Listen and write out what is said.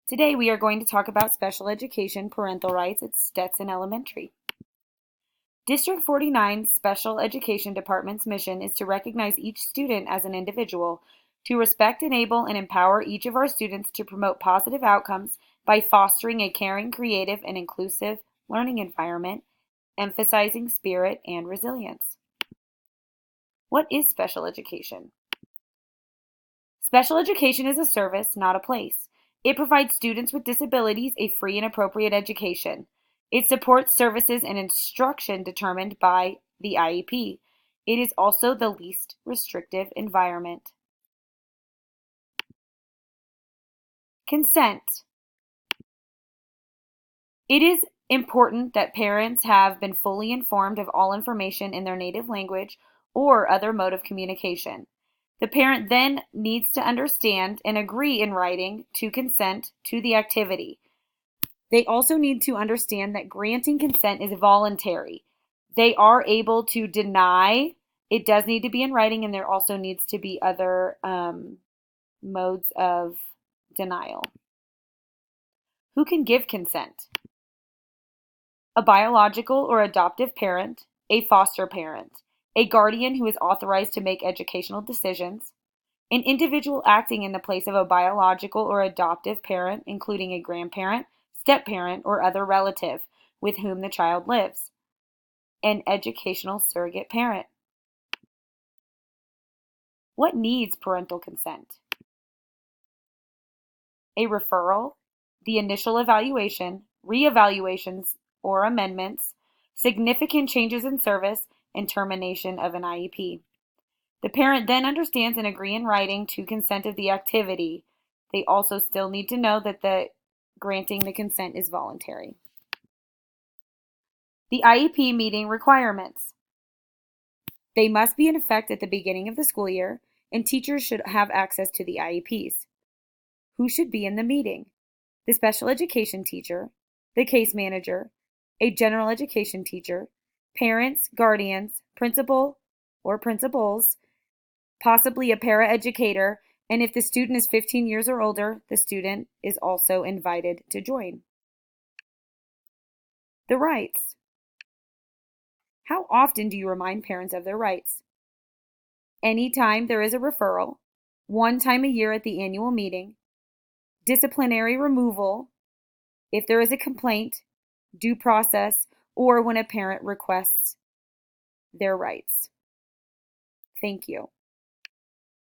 Today we are going to talk about special education parental rights at Stetson Elementary. District 49 Special Education Department's mission is to recognize each student as an individual, to respect, enable, and empower each of our students to promote positive outcomes by fostering a caring, creative, and inclusive learning environment, emphasizing spirit and resilience. What is special education? Special education is a service, not a place. It provides students with disabilities a free and appropriate education. It supports services and instruction determined by the IEP. It is also the least restrictive environment. Consent. It is important that parents have been fully informed of all information in their native language or other mode of communication. The parent then needs to understand and agree in writing to consent to the activity. They also need to understand that granting consent is voluntary. They are able to deny. It does need to be in writing, and there also needs to be other modes of denial. Who can give consent? A biological or adoptive parent, a foster parent, a guardian who is authorized to make educational decisions, an individual acting in the place of a biological or adoptive parent, including a grandparent, step-parent, or other relative with whom the child lives, an educational surrogate parent. What needs parental consent? A referral, the initial evaluation, reevaluations or amendments, significant changes in service, and termination of an IEP. The parent then understands and agree in writing to consent of the activity. They also still need to know that granting the consent is voluntary. The IEP meeting requirements. They must be in effect at the beginning of the school year, and teachers should have access to the IEPs. Who should be in the meeting? The special education teacher, the case manager, a general education teacher, parents, guardians, principal or principals, possibly a paraeducator, and if the student is 15 years or older, the student is also invited to join. The rights. How often do you remind parents of their rights? Anytime there is a referral, one time a year at the annual meeting, disciplinary removal, if there is a complaint, due process, or when a parent requests their rights. Thank you.